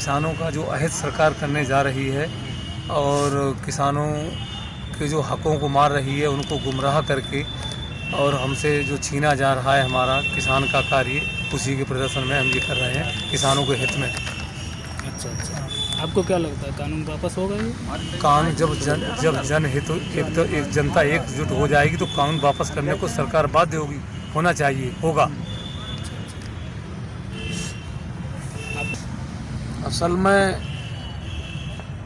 किसानों का जो अहित सरकार करने जा रही है और किसानों के जो हकों को मार रही है, उनको गुमराह करके और हमसे जो छीना जा रहा है हमारा किसान का कार्य, उसी के प्रदर्शन में हम ये कर रहे हैं किसानों के हित में। अच्छा, आपको क्या लगता है कानून वापस होगा ये? कानून जब जनहित एक जनता एकजुट हो जाएगी तो कानून वापस करने को सरकार बाध्य होगी, होना चाहिए, होगा। असल में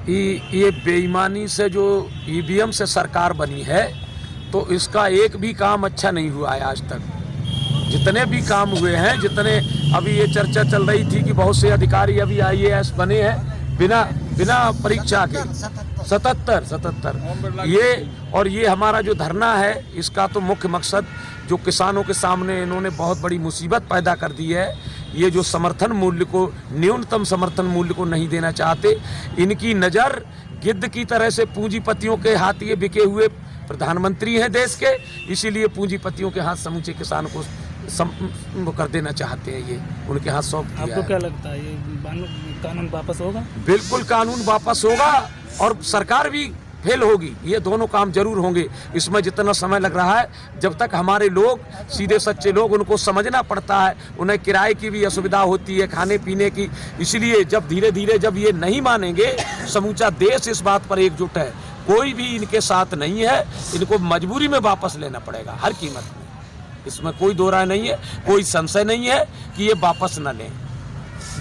ये बेईमानी से जो ईवीएम से सरकार बनी है, तो इसका एक भी काम अच्छा नहीं हुआ है आज तक। जितने भी काम हुए हैं, जितने अभी ये चर्चा चल रही थी कि बहुत से अधिकारी अभी IAS बने हैं बिना परीक्षा के, 77 ये हमारा जो धरना है, इसका तो मुख्य मकसद जो किसानों के सामने इन्होंने बहुत बड़ी मुसीबत पैदा कर दी है, ये जो समर्थन मूल्य को, न्यूनतम समर्थन मूल्य को नहीं देना चाहते। इनकी नज़र गिद्ध की तरह से पूंजीपतियों के हाथ ये बिके हुए प्रधानमंत्री हैं देश के, इसीलिए पूंजीपतियों के हाथ समूचे किसान को कर देना चाहते हैं, ये उनके हाथ सौंप दिया। आपको क्या लगता है ये कानून वापस होगा? बिल्कुल कानून वापस होगा और सरकार भी फेल होगी, ये दोनों काम जरूर होंगे। इसमें जितना समय लग रहा है, जब तक हमारे लोग सीधे सच्चे लोग, उनको समझना पड़ता है, उन्हें किराए की भी असुविधा होती है, खाने पीने की, इसलिए जब धीरे धीरे जब ये नहीं मानेंगे, समूचा देश इस बात पर एकजुट है, कोई भी इनके साथ नहीं है, इनको मजबूरी में वापस लेना पड़ेगा हर कीमत में। इसमें कोई दो राय नहीं है, कोई संशय नहीं है कि ये वापस न लें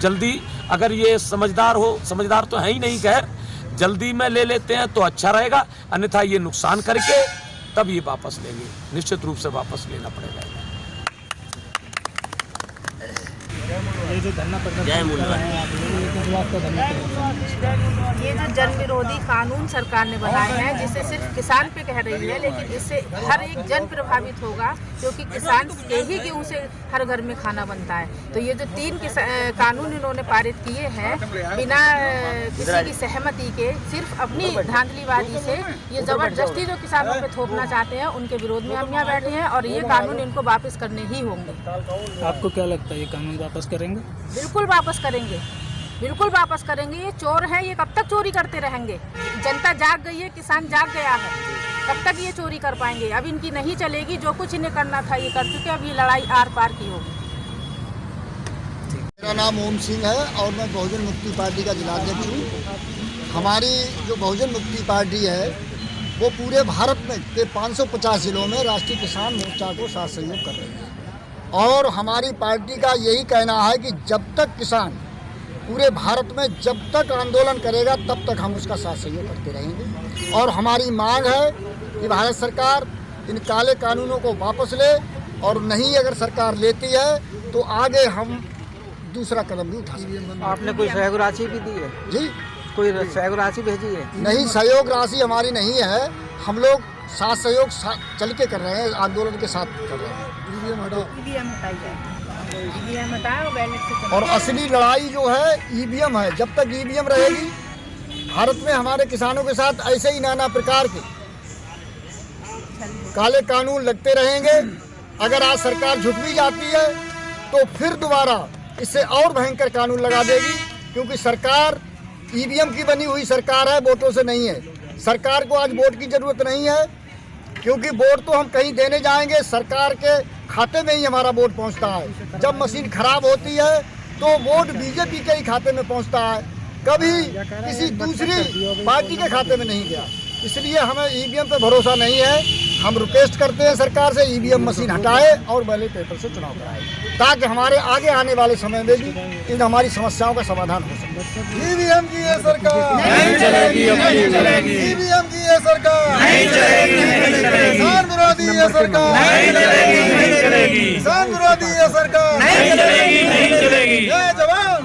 जल्दी। अगर ये समझदार तो है ही नहीं, खैर जल्दी में ले लेते हैं तो अच्छा रहेगा, अन्यथा ये नुकसान करके तब ये वापस लेंगे, निश्चित रूप से वापस लेना पड़ेगा। ये जो धरना प्रदर्शन कर रहे हैं आप लोग, ये जो जन विरोधी कानून सरकार ने बनाए हैं, जिससे सिर्फ किसान पे कह रही है, लेकिन इससे हर एक जन प्रभावित होगा, क्योंकि किसान के ही गेहूं से हर घर में खाना बनता है। तो ये जो 3 कानून इन्होंने पारित किए हैं बिना किसी की सहमति के, सिर्फ अपनी धांधलीबाजी से ये जबरदस्ती जो किसानों पे थोपना चाहते हैं, उनके विरोध में हम यहाँ बैठे हैं और ये कानून इनको वापस करने ही होंगे। आपको क्या लगता है ये कानून वापस करेंगे? बिल्कुल वापस करेंगे, बिल्कुल वापस करेंगे। ये चोर हैं, ये कब तक चोरी करते रहेंगे? जनता जाग गई है, किसान जाग गया है, कब तक ये चोरी कर पाएंगे? अब इनकी नहीं चलेगी, जो कुछ इन्हें करना था ये कर चुके, अब ये लड़ाई आर पार की होगी। मेरा नाम ओम सिंह है और मैं बहुजन मुक्ति पार्टी का जिलाध्यक्ष हूँ। हमारी जो बहुजन मुक्ति पार्टी है, वो पूरे भारत में के 550 जिलों में राष्ट्रीय किसान मोर्चा को साथ सहयोग कर रही है और हमारी पार्टी का यही कहना है कि जब तक किसान पूरे भारत में जब तक आंदोलन करेगा, तब तक हम उसका साथ सहयोग करते रहेंगे। और हमारी मांग है कि भारत सरकार इन काले कानूनों को वापस ले, और नहीं अगर सरकार लेती है तो आगे हम दूसरा कदम भी उठा सकते हैं। आपने कोई सहयोग राशि भी दी है? जी, कोई सहयोग राशि भेजी है? नहीं, सहयोग राशि हमारी नहीं है, हम लोग साथ सहयोग चल के कर रहे हैं, आंदोलन के साथ कर रहे हैं। और असली लड़ाई जो है ईवीएम है। जब तक ईवीएम रहेगी, भारत में हमारे किसानों के साथ ऐसे ही नाना प्रकार के काले कानून लगते रहेंगे। अगर आज सरकार झुक भी जाती है तो फिर दोबारा इससे और भयंकर कानून लगा देगी, क्योंकि सरकार ईवीएम की बनी हुई सरकार है, वोटों से नहीं है। सरकार को आज वोट की जरूरत नहीं है, क्योंकि वोट तो हम कहीं देने जाएंगे, सरकार के खाते में ही हमारा वोट पहुंचता है। जब मशीन खराब होती है तो वोट बीजेपी के ही खाते में पहुंचता है, कभी किसी दूसरी पार्टी के खाते में नहीं गया। इसलिए हमें ईवीएम पे भरोसा नहीं है। हम रिक्वेस्ट करते हैं सरकार से, ईवीएम मशीन हटाए और बैलेट पेपर से चुनाव कराए, ताकि हमारे आगे आने वाले समय में भी इन हमारी समस्याओं का समाधान हो सके। ईवीएम की ये सरकार नहीं चलेगी, ईवीएम की ये सरकार नहीं चलेगी, किसान विरोधी ये सरकार नहीं चलेगी, किसान विरोधी ये सरकार नहीं चलेगी। जय जवान।